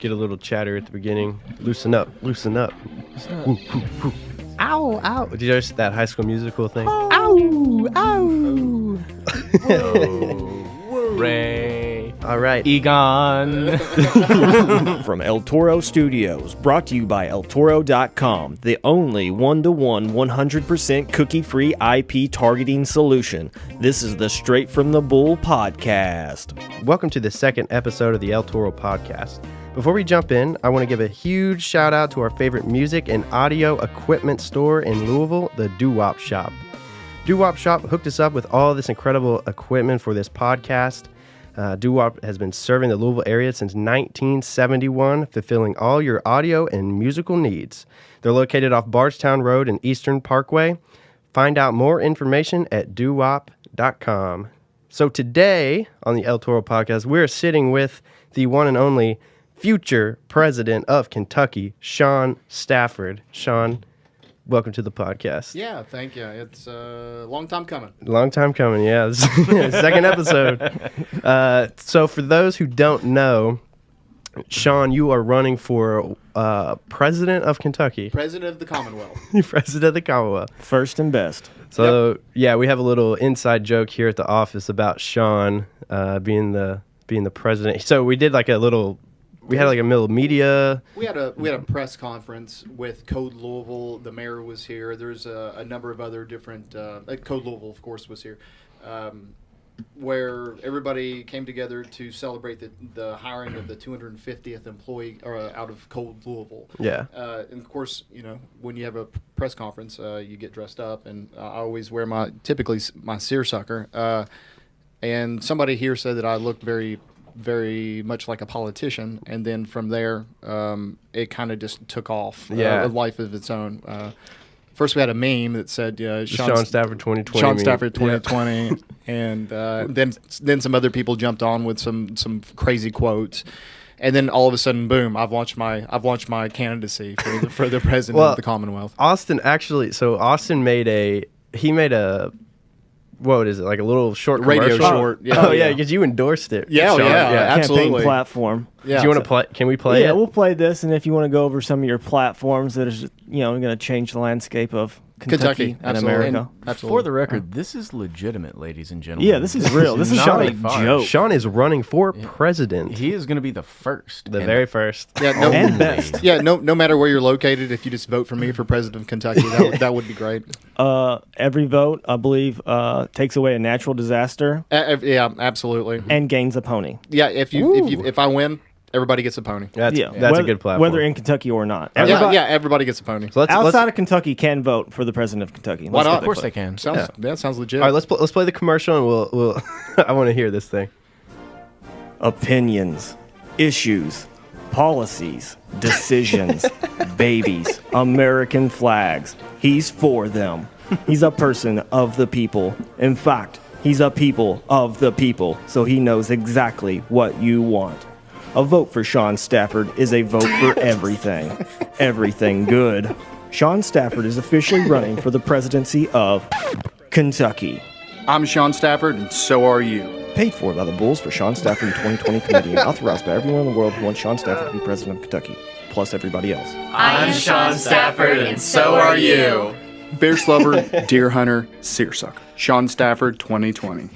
get a little chatter at the beginning. Loosen up. Loosen up. Woo, woo, woo. Ow, ow. Did you notice that High School Musical thing? Oh. Ow, Whoa. Ray. All right. Egon. From El Toro Studios, brought to you by ElToro.com, the only one-to-one 100% cookie-free IP targeting solution. This is the Straight from the Bull podcast. Welcome to the second episode of the El Toro Podcast. Before we jump in, I want to give a huge shout out to our favorite music and audio equipment store in Louisville, the Doo-Wop Shop. Doo-Wop Shop hooked us up with all this incredible equipment for this podcast. Doo-Wop has been serving the Louisville area since 1971, fulfilling all your audio and musical needs. They're located off Bardstown Road and Eastern Parkway. Find out more information at doowop.com. So today on the El Toro Podcast, we're sitting with the one and only future president of Kentucky, Sean Stafford. Sean, welcome to the podcast. Yeah, thank you. It's a long time coming. Long time coming, yeah. This is the second episode. So for those who don't know, Sean, you are running for president of Kentucky. President of the Commonwealth. President of the Commonwealth. First and best. So, yeah, we have a little inside joke here at the office about Sean being the president. So we did like a little... We had like a middle media. We had a press conference with Code Louisville. The mayor was here. There's a number of other different. Code Louisville, of course, was here, where everybody came together to celebrate the hiring of the 250th employee out of Code Louisville. Yeah. And of course, you know, when you have a press conference, you get dressed up, and I always wear typically my seersucker. And somebody here said that I looked very much like a politician, and then from there it kind of just took off a life of its own. First we had a meme that said Sean Stafford 2020 Sean Stafford 2020 and then some other people jumped on with some crazy quotes, and then all of a sudden, boom, I've launched my candidacy for the president of the Commonwealth. Austin made a what is it, like a little short radio commercial? short. Yeah. Oh yeah, because you endorsed it. Yeah, Sean. absolutely. Campaign platform. Yeah. Do you want to play? Can we play it? Yeah, we'll play this, and if you want to go over some of your platforms that is, going to change the landscape of Kentucky and absolutely. America. Absolutely. For the record, this is legitimate, ladies and gentlemen. Yeah, this is real. This is not not a a farce. joke. Sean is running for president. He is going to be the first. The very first. Yeah, And best. Yeah, no matter where you're located, if you just vote for me for president of Kentucky, that would be great. Every vote, I believe, takes away a natural disaster Yeah, absolutely. and gains a pony. Yeah, if I win, everybody gets a pony. That's a whether, good platform. Whether in Kentucky or not. Everybody gets a pony. So let's Outside of Kentucky can vote for the president of Kentucky. Why not? Of course they can. Sounds legit. all right, let's play the commercial, and we'll I want to hear this thing. Opinions, issues, policies, decisions, babies, American flags. He's for them. He's a person of the people. In fact, he's a people of the people, so he knows exactly what you want. A vote for Sean Stafford is a vote for everything. Everything good. Sean Stafford is officially running for the presidency of Kentucky. I'm Sean Stafford, and so are you. Paid for by the Bulls for Sean Stafford 2020 committee and authorized by everyone in the world who wants Sean Stafford to be president of Kentucky, plus everybody else. I'm Sean Stafford, and so are you. Bear lover, deer hunter, seersucker. Sean Stafford 2020.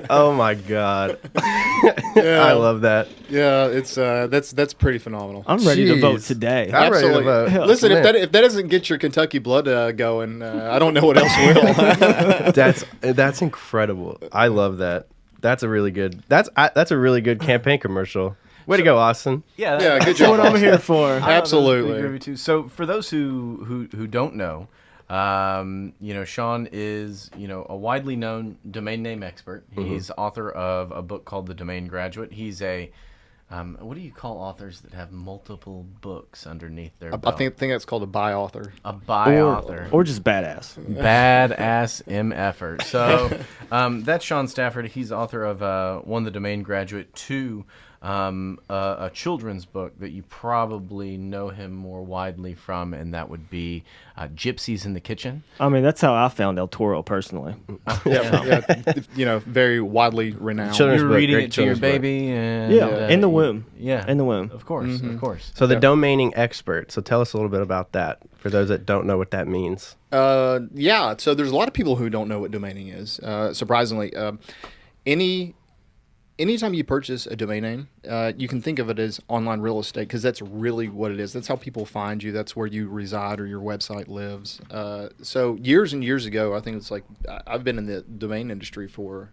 Oh my God. I love that. Yeah, it's that's pretty phenomenal. I'm ready to vote Jeez. today. I'm ready to vote. Listen, Man. if that doesn't get your Kentucky blood going, I don't know what else will. That's incredible. I love that. That's a really good campaign commercial. Way to go, Austin. Yeah, Yeah, good That's job. what I'm here for. Absolutely. Groovy too. So for those who don't know, Sean is a widely known domain name expert. He's author of a book called The Domain Graduate. He's a what do you call authors that have multiple books underneath their I belt? think that's called a by author. A by author. Or just badass. Badass MFer. So that's Sean Stafford. He's author of 1, The Domain Graduate, 2, a children's book that you probably know him more widely from, and that would be Gypsies in the Kitchen. I mean, that's how I found El Toro personally. Yeah, very widely renowned. Children's You're book, reading great it to your children's book. baby, and In the womb. Yeah, In the womb. Of course, of course. So the domaining expert. So tell us a little bit about that for those that don't know what that means. Yeah, so there's a lot of people who don't know what domaining is. Surprisingly, anytime you purchase a domain name, you can think of it as online real estate because that's really what it is. That's how people find you. That's where you reside or your website lives. So years and years ago, I think it's like I've been in the domain industry for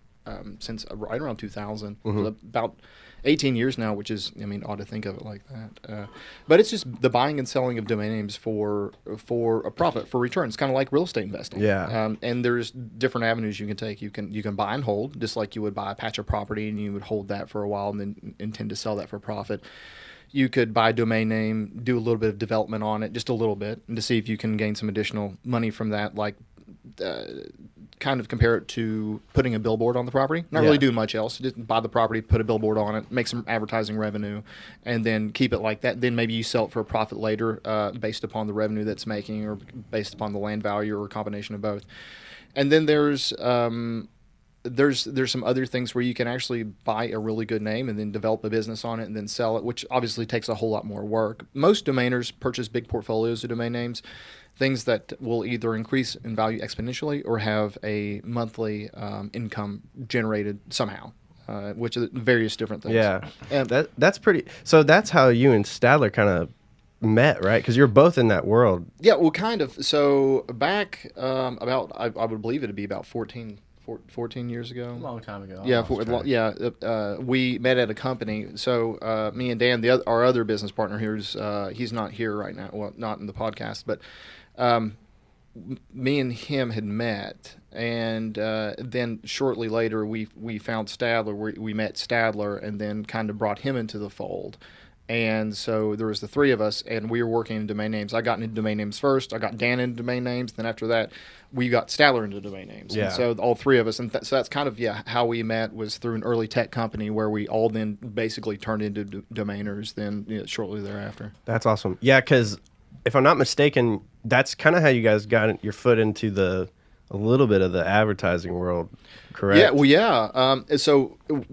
since right around 2000, about 18 years now, which is, I mean, odd to think of it like that. But it's just the buying and selling of domain names for a profit, for return. It's kind of like real estate investing. Yeah. And there's different avenues you can take. You can buy and hold, just like you would buy a patch of property and you would hold that for a while and then intend to sell that for profit. You could buy a domain name, do a little bit of development on it, just a little bit, and to see if you can gain some additional money from that, like kind of compare it to putting a billboard on the property. Not really doing much else. Just buy the property, put a billboard on it, make some advertising revenue, and then keep it like that. Then maybe you sell it for a profit later based upon the revenue that's making or based upon the land value or a combination of both. And then there's some other things where you can actually buy a really good name and then develop a business on it and then sell it, which obviously takes a whole lot more work. Most domainers purchase big portfolios of domain names, things that will either increase in value exponentially or have a monthly income generated somehow, which are various different things. Yeah, And that's pretty. So that's how you and Stadler kind of met, right? Because you're both in that world. yeah, well, kind of. So back about, I would believe it'd be about 14 years ago. A long time ago. Yeah, we met at a company. So me and Dan, our other business partner here, he's not here right now. Well, not in the podcast, but me and him had met, and then shortly later we found Stadler. We met Stadler, and then kind of brought him into the fold. And so there was the three of us, and we were working in domain names. I got into domain names first. I got Dan into domain names. Then after that, we got Stadler into domain names. Yeah. And so all three of us, and so that's kind of how we met, was through an early tech company where we all then basically turned into domainers. Then shortly thereafter. That's awesome. Yeah, because if I'm not mistaken, that's kind of how you guys got your foot into a little bit of the advertising world, correct? Yeah. Well, yeah. So to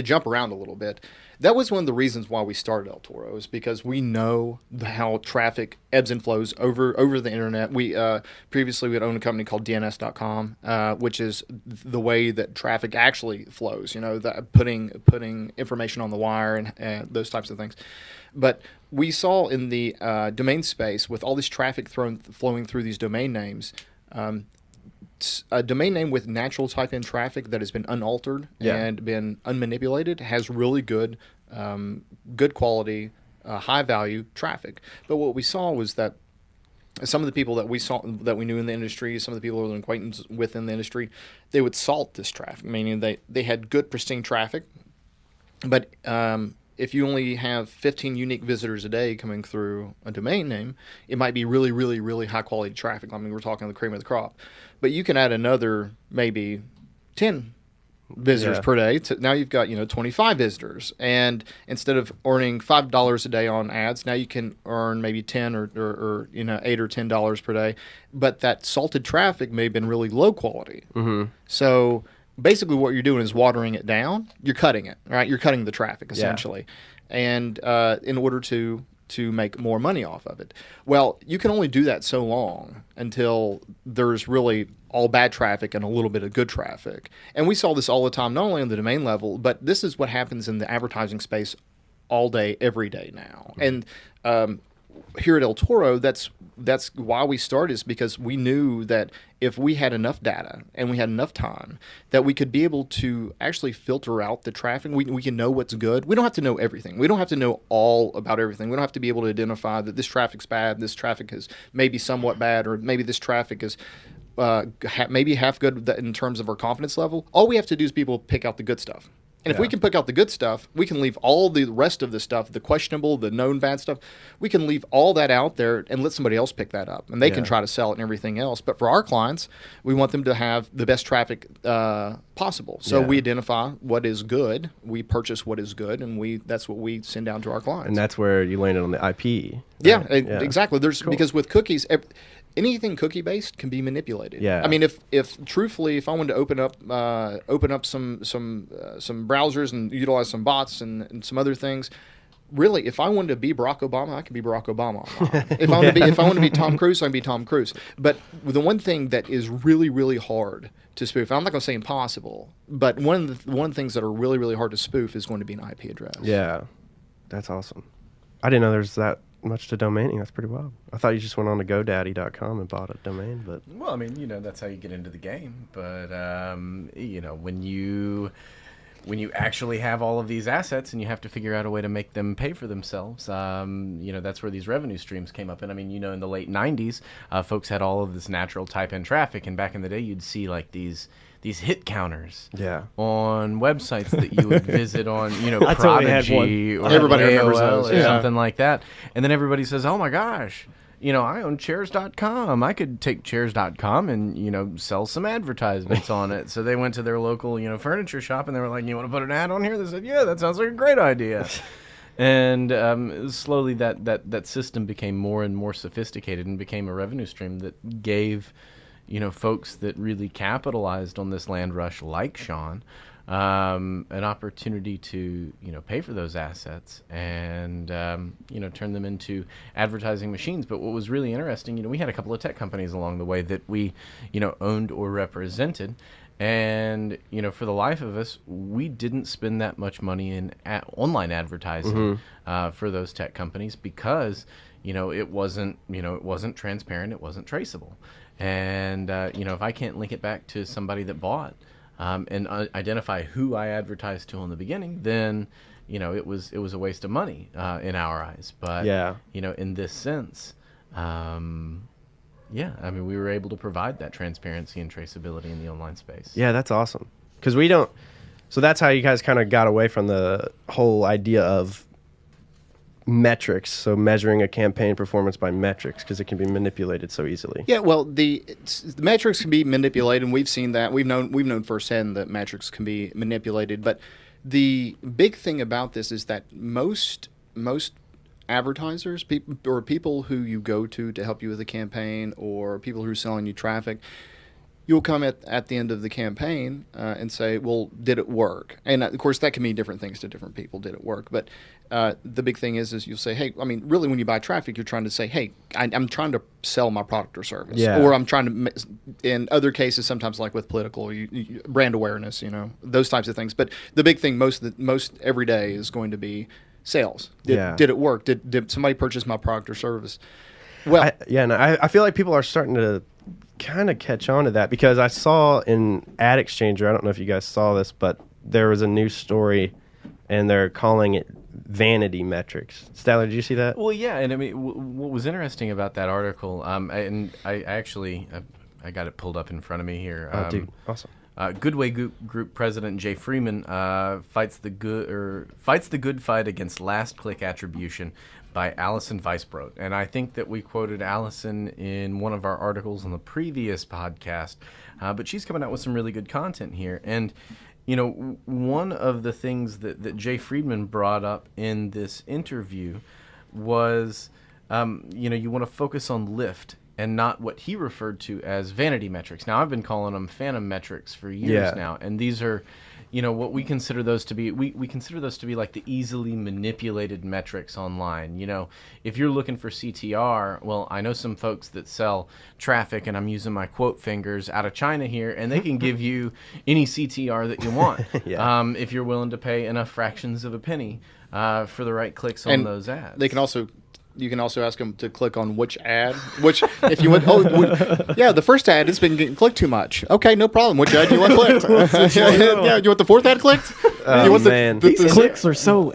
jump around a little bit. That was one of the reasons why we started El Toro, is because we know how traffic ebbs and flows over the internet. We previously we had owned a company called DNS.com, which is the way that traffic actually flows. That putting information on the wire and those types of things. But we saw in the domain space, with all this traffic flowing through these domain names, a domain name with natural type-in traffic that has been unaltered and been unmanipulated has really good quality, high-value traffic. But what we saw was that some of the people that we knew in the industry, some of the people who were acquaintances within the industry, they would salt this traffic, meaning they had good, pristine traffic, but if you only have 15 unique visitors a day coming through a domain name, it might be really, really, really high quality traffic. I mean, we're talking the cream of the crop. But you can add another maybe 10 visitors per day. Now you've got 25 visitors, and instead of earning $5 a day on ads, now you can earn maybe 10 or $8 or $10 per day. But that salted traffic may have been really low quality. Mm-hmm. So basically what you're doing is watering it down. You're cutting it, right? You're cutting the traffic essentially, and in order to make more money off of it. Well, you can only do that so long until there's really all bad traffic and a little bit of good traffic. And we saw this all the time, not only on the domain level, but this is what happens in the advertising space all day, every day now. And here at El Toro, that's why we started, is because we knew that if we had enough data and we had enough time, that we could be able to actually filter out the traffic. We can know what's good. We don't have to know everything. We don't have to know all about everything. We don't have to be able to identify that this traffic's bad, this traffic is maybe somewhat bad, or maybe this traffic is maybe half good in terms of our confidence level. All we have to do is pick out the good stuff. And if we can pick out the good stuff, we can leave all the rest of the stuff, the questionable, the known bad stuff, we can leave all that out there and let somebody else pick that up. And they can try to sell it and everything else. But for our clients, we want them to have the best traffic possible. So we identify what is good, we purchase what is good, and that's what we send down to our clients. And that's where you landed on the IP. Yeah, exactly. Because with cookies, anything cookie based can be manipulated. Yeah. I mean, if truthfully, if I wanted to open up some browsers and utilize some bots and some other things, really, if I wanted to be Barack Obama, I can be Barack Obama. If I want to be Tom Cruise, I can be Tom Cruise. But the one thing that is really, really hard to spoof, I'm not going to say impossible, but one of the things that are really, really hard to spoof is going to be an IP address. Yeah, that's awesome. I didn't know there's that much to domaining. That's pretty wild. I thought you just went on to GoDaddy.com and bought a domain, but well, I mean, that's how you get into the game. But when you actually have all of these assets and you have to figure out a way to make them pay for themselves, that's where these revenue streams came up. And I mean, in the late 90s, folks had all of this natural type-in traffic, and back in the day, you'd see like these hit counters on websites that you would visit on, Prodigy or everybody remembers AOL those, or something like that. And then everybody says, oh my gosh, I own chairs.com. I could take chairs.com and, sell some advertisements on it. So they went to their local, furniture shop and they were like, you want to put an ad on here? They said, yeah, that sounds like a great idea. And slowly that system became more and more sophisticated and became a revenue stream that gave folks that really capitalized on this land rush like Sean, an opportunity to, pay for those assets and, turn them into advertising machines. But what was really interesting, we had a couple of tech companies along the way that we, owned or represented. And, for the life of us, we didn't spend that much money in online advertising for those tech companies because, it wasn't transparent, it wasn't traceable. And, if I can't link it back to somebody that bought and identify who I advertised to in the beginning, then, it was a waste of money in our eyes. But, in this sense, I mean, we were able to provide that transparency and traceability in the online space. Yeah, that's awesome. Because we don't... So that's how you guys kind of got away from the whole idea of metrics, so measuring a campaign performance by metrics, because it can be manipulated so easily. Yeah, well, the metrics can be manipulated, and we've seen that. We've known firsthand that metrics can be manipulated. But the big thing about this is that most advertisers, people who you go to help you with a campaign, or people who are selling you traffic, you'll come at the end of the campaign and say, well, did it work? And of course, that can mean different things to different people. Did it work? But the big thing is you'll say, hey, I mean, really, when you buy traffic, you're trying to say, hey, I'm trying to sell my product or service. Yeah. Or I'm trying to, in other cases, sometimes like with political, brand awareness, those types of things. But the big thing most every day is going to be sales. Did it work? Did somebody purchase my product or service? Well, I feel like people are starting to kind of catch on to that, because I saw in Ad Exchanger, I don't know if you guys saw this, but there was a new story and they're calling it vanity metrics. Statler, did you see that? Well, yeah, and I mean, what was interesting about that article, and I actually got it pulled up in front of me here. Dude, awesome. Goodway Group President Jay Freeman fights the good fight against last click attribution by Allison Weisbrot. And I think that we quoted Allison in one of our articles on the previous podcast, but she's coming out with some really good content here. And, one of the things that Jay Friedman brought up in this interview was, you want to focus on lift and not what he referred to as vanity metrics. Now, I've been calling them phantom metrics for years now, and these are, what we consider those to be. We consider those to be like the easily manipulated metrics online. If you're looking for CTR, well, I know some folks that sell traffic, and I'm using my quote fingers, out of China here, and they can give you any CTR that you want if you're willing to pay enough fractions of a penny for the right clicks on those ads. You can also ask them to click on which ad, if you want, the first ad has been getting clicked too much. Okay, no problem. Which ad do you want clicked? You want the fourth ad clicked? These clicks are so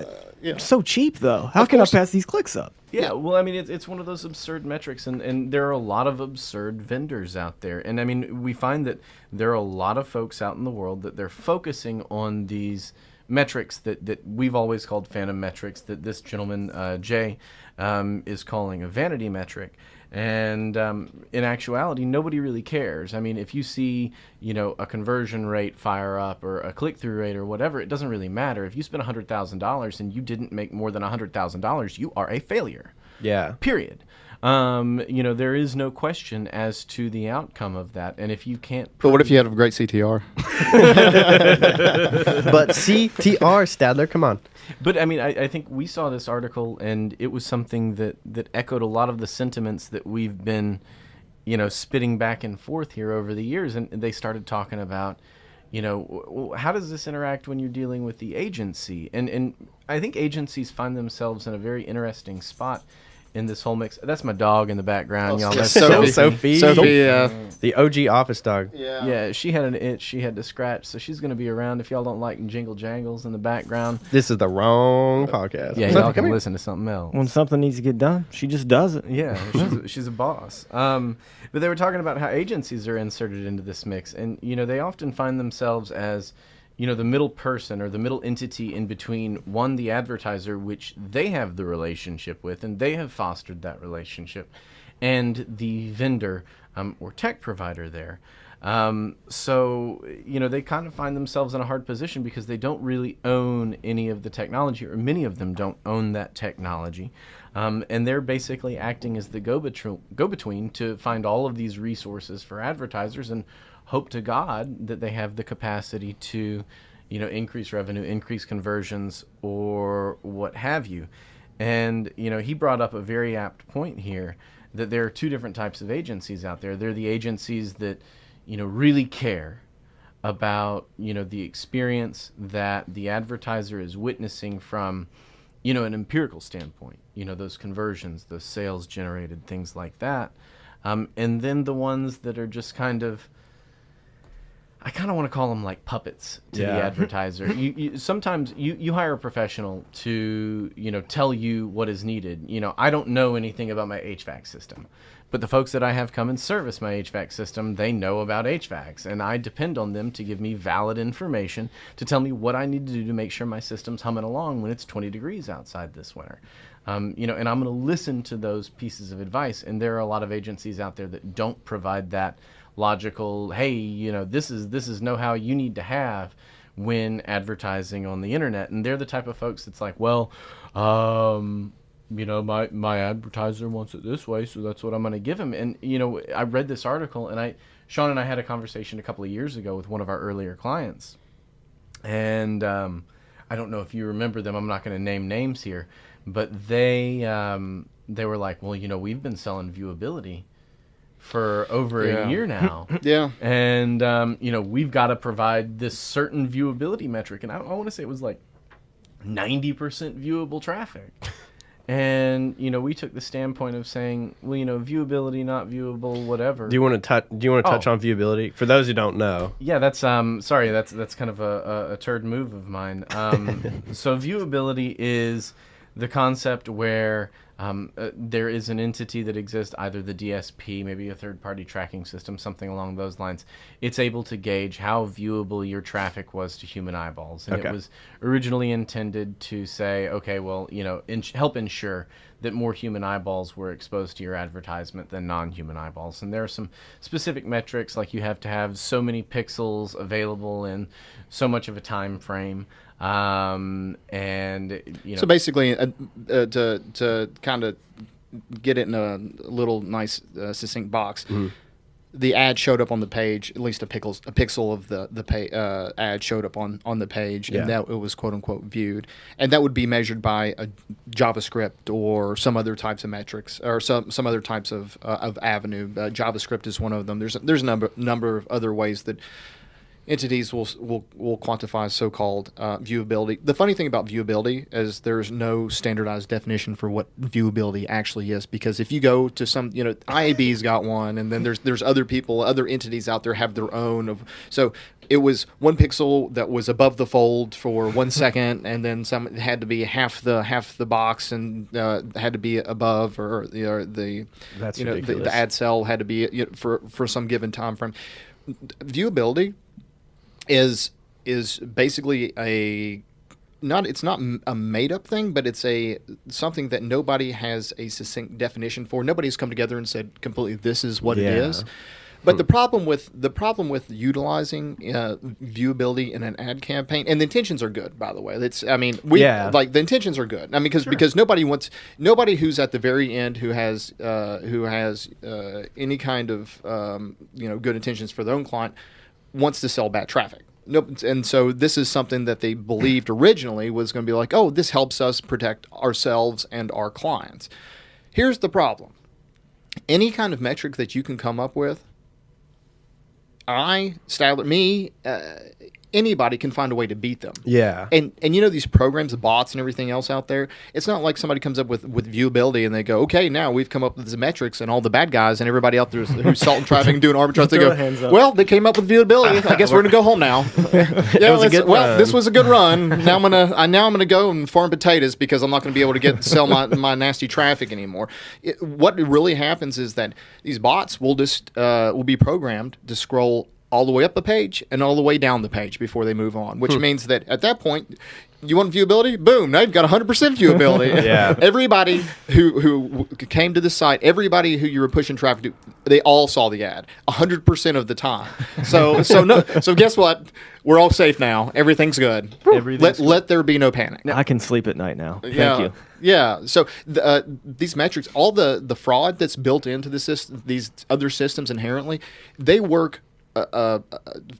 cheap, though. How can I pass these clicks up? Yeah, well, I mean, it's one of those absurd metrics, and there are a lot of absurd vendors out there. And, I mean, we find that there are a lot of folks out in the world that they're focusing on these metrics that we've always called phantom metrics, that this gentleman, Jay, is calling a vanity metric. And in actuality, nobody really cares. I mean, if you see, a conversion rate fire up or a click-through rate or whatever, it doesn't really matter. If you spend $100,000 and you didn't make more than $100,000, you are a failure. Yeah. Period. There is no question as to the outcome of that. And if you can't... But what if you had a great CTR? But CTR, Stadler, come on. But, I think we saw this article, and it was something that echoed a lot of the sentiments that we've been, spitting back and forth here over the years. And they started talking about, how does this interact when you're dealing with the agency? And I think agencies find themselves in a very interesting spot in this whole mix. That's my dog in the background, y'all. That's Sophie. Sophie, The OG office dog. Yeah, she had an itch she had to scratch, so she's going to be around if y'all don't like jingle jangles in the background. This is the wrong podcast. Yeah, y'all can listen to something else. When something needs to get done, she just does it. Yeah, she's a boss. But they were talking about how agencies are inserted into this mix, and they often find themselves as the middle person or the middle entity in between, one, the advertiser, which they have the relationship with and they have fostered that relationship, and the vendor or tech provider there. So they kind of find themselves in a hard position because they don't really own any of the technology, or many of them don't own that technology. And they're basically acting as the go-between to find all of these resources for advertisers and hope to God that they have the capacity to, increase revenue, increase conversions, or what have you. And, he brought up a very apt point here that there are two different types of agencies out there. They're the agencies that, really care about, the experience that the advertiser is witnessing from, an empirical standpoint, those conversions, those sales generated, things like that. And then the ones that are just kind of, I kind of want to call them like puppets to the advertiser. Sometimes you hire a professional to, tell you what is needed. I don't know anything about my HVAC system, but the folks that I have come and service my HVAC system, they know about HVACs, and I depend on them to give me valid information to tell me what I need to do to make sure my system's humming along when it's 20 degrees outside this winter. And I'm going to listen to those pieces of advice, and there are a lot of agencies out there that don't provide that logical, hey, this is know-how you need to have when advertising on the internet. And they're the type of folks that's like, well, my advertiser wants it this way, so that's what I'm going to give him. And I read this article, and Sean and I had a conversation a couple of years ago with one of our earlier clients, and I don't know if you remember them. I'm not going to name names here, but they were like, well, we've been selling Viewability for over a year now. Yeah. And, we've got to provide this certain viewability metric. And I want to say it was like 90% viewable traffic. And, we took the standpoint of saying, well, viewability, not viewable, whatever. Do you want to touch on viewability? For those who don't know. Yeah, that's sorry, that's kind of a turd move of mine. So viewability is the concept where there is an entity that exists, either the DSP, maybe a third-party tracking system, something along those lines. It's able to gauge how viewable your traffic was to human eyeballs. And It was originally intended to say, okay, well, help ensure that more human eyeballs were exposed to your advertisement than non-human eyeballs. And there are some specific metrics, like you have to have so many pixels available in so much of a time frame. So basically, to kind of get it in a little nice succinct box, the ad showed up on the page. At least a pixel of the ad showed up on the page, and that it was quote unquote viewed, and that would be measured by a JavaScript or some other types of metrics or some other types of avenue. JavaScript is one of them. There's a number of other ways that entities will quantify so-called viewability. The funny thing about viewability is there's no standardized definition for what viewability actually is, because if you go to some, IAB's got one, and then there's other entities out there have their own. So it was one pixel that was above the fold for 1 second, and then some had to be half the box, and had to be above, or the That's the ad cell had to be for some given time frame. Viewability is basically a it's not a made up thing, but it's something that nobody has a succinct definition for. Nobody's come together and said completely this is what it is. But the problem with utilizing viewability in an ad campaign, and the intentions are good, by the way. The intentions are good. I mean, because nobody who's at the very end who has any kind of good intentions for their own client wants to sell bad traffic. Nope. And so this is something that they believed originally was going to be like, oh, this helps us protect ourselves and our clients. Here's the problem. Any kind of metric that you can come up with, anybody can find a way to beat them. Yeah. And these programs, the bots and everything else out there, it's not like somebody comes up with viewability and they go, okay, now we've come up with these metrics and all the bad guys and everybody out there who's salting traffic and doing arbitrage, they go, well, they came up with viewability. I guess we're going to go home now. This was a good run. Now I'm going to go and farm potatoes because I'm not going to be able to sell my nasty traffic anymore. What really happens is that these bots will be programmed to scroll all the way up the page and all the way down the page before they move on, which means that at that point, you want viewability? Boom, now you've got 100% viewability. Yeah. Everybody who came to the site, everybody who you were pushing traffic to, they all saw the ad 100% of the time. So guess what? We're all safe now. Everything's good. Let there be no panic. I can sleep at night now. Thank you. Yeah. So these metrics, all the fraud that's built into these other systems inherently, they work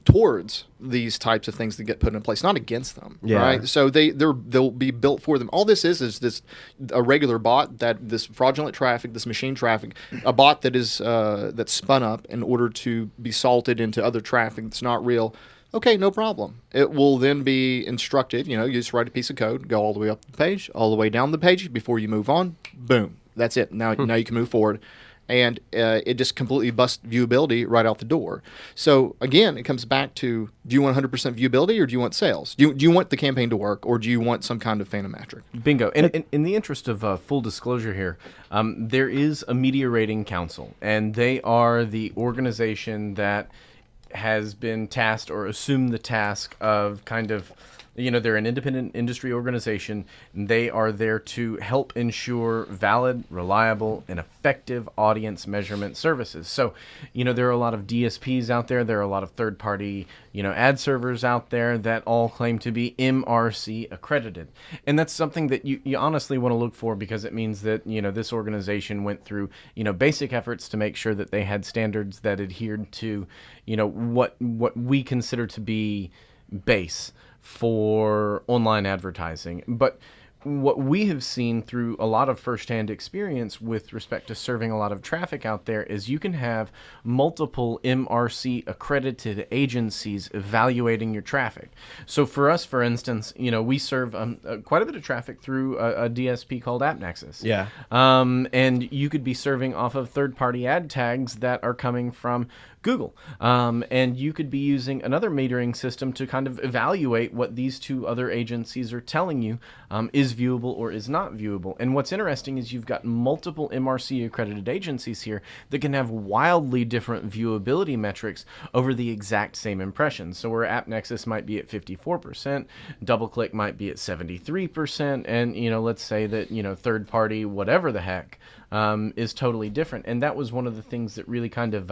towards these types of things that get put in place, not against them, right? So they'll be built for them. All this is a regular bot, this fraudulent traffic, this machine traffic, a bot that is that's spun up in order to be salted into other traffic that's not real. Okay, no problem. It will then be instructed. You just write a piece of code, go all the way up the page, all the way down the page before you move on. Boom, that's it. Now you can move forward. And it just completely busts viewability right out the door. So, again, it comes back to, do you want 100% viewability or do you want sales? Do you want the campaign to work or do you want some kind of phantom metric? Bingo. And in the interest of full disclosure here, there is a media rating council, and they are the organization that has been tasked or assumed the task of kind of, they're an independent industry organization, and they are there to help ensure valid, reliable, and effective audience measurement services. So, there are a lot of DSPs out there. There are a lot of third-party, ad servers out there that all claim to be MRC accredited. And that's something that you honestly want to look for because it means that, this organization went through, basic efforts to make sure that they had standards that adhered to, what we consider to be base for online advertising. But what we have seen through a lot of firsthand experience with respect to serving a lot of traffic out there is you can have multiple MRC accredited agencies evaluating your traffic. So for us, for instance, we serve quite a bit of traffic through a DSP called AppNexus. Yeah. And you could be serving off of third-party ad tags that are coming from Google. And you could be using another metering system to kind of evaluate what these two other agencies are telling you is viewable or is not viewable. And what's interesting is you've got multiple MRC accredited agencies here that can have wildly different viewability metrics over the exact same impressions. So where AppNexus might be at 54%, DoubleClick might be at 73%, and let's say that third party whatever the heck is totally different. And that was one of the things that really kind of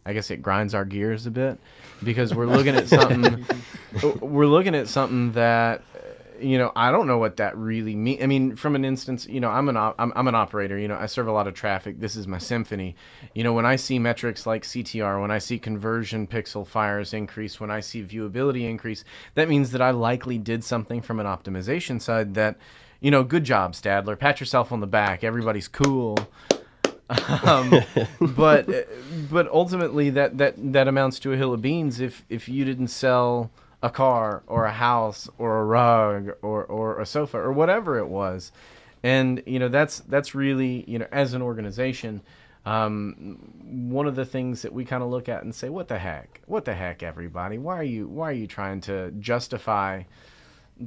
I guess it grinds our gears a bit because we're looking at something. That I don't know what that really means. I mean, from an instance, I'm an operator. I serve a lot of traffic. This is my symphony. When I see metrics like CTR, when I see conversion pixel fires increase, when I see viewability increase, that means that I likely did something from an optimization side that, good job, Stadler. Pat yourself on the back. Everybody's cool. But ultimately that amounts to a hill of beans if you didn't sell a car or a house or a rug or a sofa or whatever it was. And that's really as an organization one of the things that we kind of look at and say, what the heck everybody, why are you trying to justify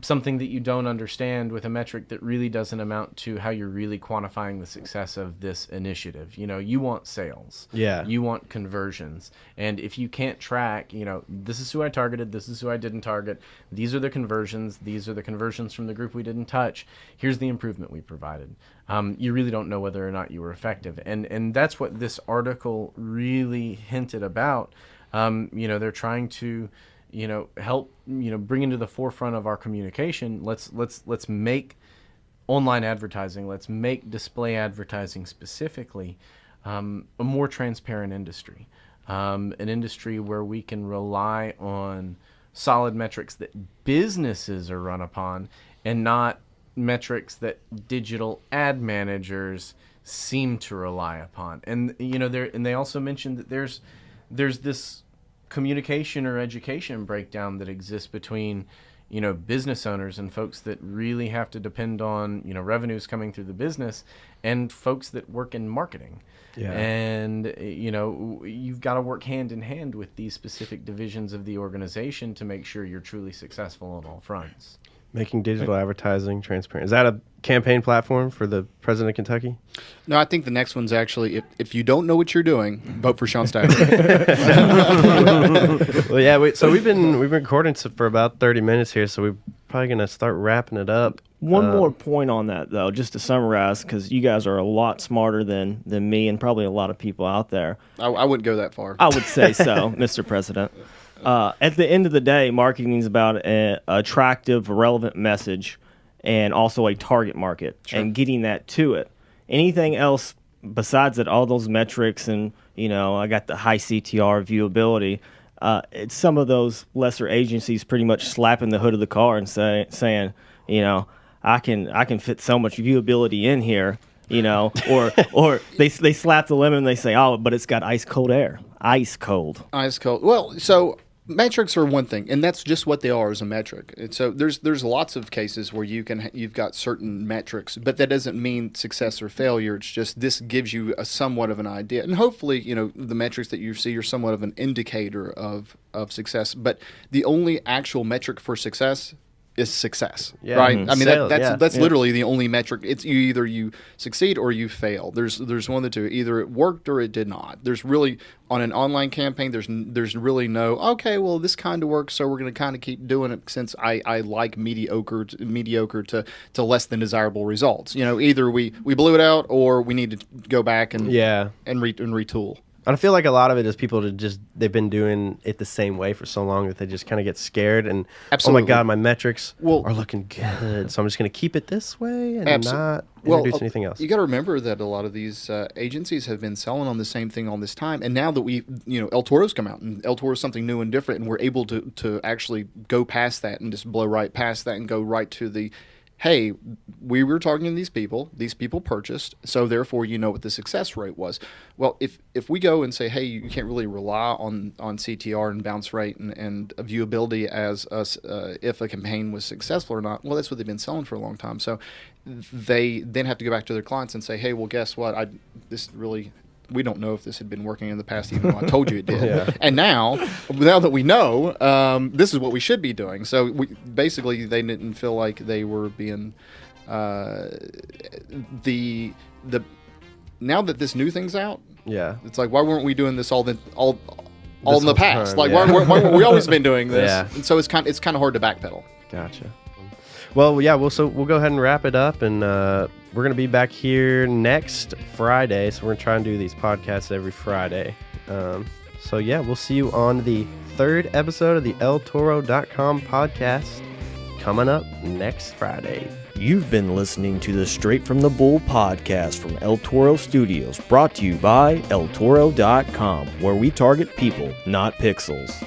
something that you don't understand with a metric that really doesn't amount to how you're really quantifying the success of this initiative. You want sales. Yeah. You want conversions. And if you can't track, this is who I targeted, this is who I didn't target, these are the conversions, these are the conversions from the group we didn't touch, here's the improvement we provided. You really don't know whether or not you were effective. And that's what this article really hinted about. They're trying to help bring into the forefront of our communication. Let's make online advertising, let's make display advertising specifically a more transparent industry, an industry where we can rely on solid metrics that businesses are run upon, and not metrics that digital ad managers seem to rely upon. And they also mentioned that there's this communication or education breakdown that exists between business owners and folks that really have to depend on revenues coming through the business, and folks that work in marketing. Yeah. And you've got to work hand in hand with these specific divisions of the organization to make sure you're truly successful on all fronts. Making digital advertising transparent. Is that a campaign platform for the president of Kentucky? No, I think the next one's actually, if you don't know what you're doing, vote for Sean Stafford. Well, yeah. So we've been recording for about 30 minutes here, so we're probably going to start wrapping it up. One more point on that, though, just to summarize, because you guys are a lot smarter than me and probably a lot of people out there. I wouldn't go that far. I would say so, Mr. President. At the end of the day, marketing is about an attractive, relevant message and also a target market, and getting that to it. Anything else besides that, all those metrics and, I got the high CTR viewability, it's some of those lesser agencies pretty much slapping the hood of the car and saying, I can fit so much viewability in here, or they slap the lemon and they say, oh, but it's got ice cold air. Ice cold. Well, so metrics are one thing, and that's just what they are, as a metric. And so there's lots of cases where you've got certain metrics, but that doesn't mean success or failure. It's just this gives you a somewhat of an idea, and hopefully the metrics that you see are somewhat of an indicator of success. But the only actual metric for success is success, right? Mm-hmm. I mean, Sales, that's literally the only metric. It's either you succeed or you fail. There's one of the two. Either it worked or it did not. There's really, on an online campaign, there's really no, okay, well, this kind of works, so we're going to kind of keep doing it since I like mediocre to less than desirable results. Either we blew it out or we need to go back and retool. I feel like a lot of it is people they've been doing it the same way for so long that they just kind of get scared and, Absolutely. Oh my God, my metrics are looking good, so I'm just going to keep it this way and not introduce anything else. You got to remember that a lot of these agencies have been selling on the same thing all this time, and now that El Toro's come out, and El Toro's something new and different, and we're able to actually go past that and just blow right past that and go right to the, hey, we were targeting these people purchased, so therefore what the success rate was. Well, if we go and say, hey, you can't really rely on CTR and bounce rate and viewability as if a campaign was successful or not, well, that's what they've been selling for a long time. So they then have to go back to their clients and say, hey, well, guess what? We don't know if this had been working in the past, even though I told you it did. Yeah. And now that we know, this is what we should be doing. So basically, they didn't feel like they were being now that this new thing's out. Yeah, it's like, why weren't we doing this all in the past? Time, like, why weren't we always been doing this? Yeah. And so it's kind of hard to backpedal. Gotcha. Well, yeah, we'll go ahead and wrap it up, and we're going to be back here next Friday, so we're going to try and do these podcasts every Friday. So, yeah, we'll see you on the third episode of the eltoro.com podcast coming up next Friday. You've been listening to the Straight from the Bull podcast from El Toro Studios, brought to you by eltoro.com, where we target people, not pixels.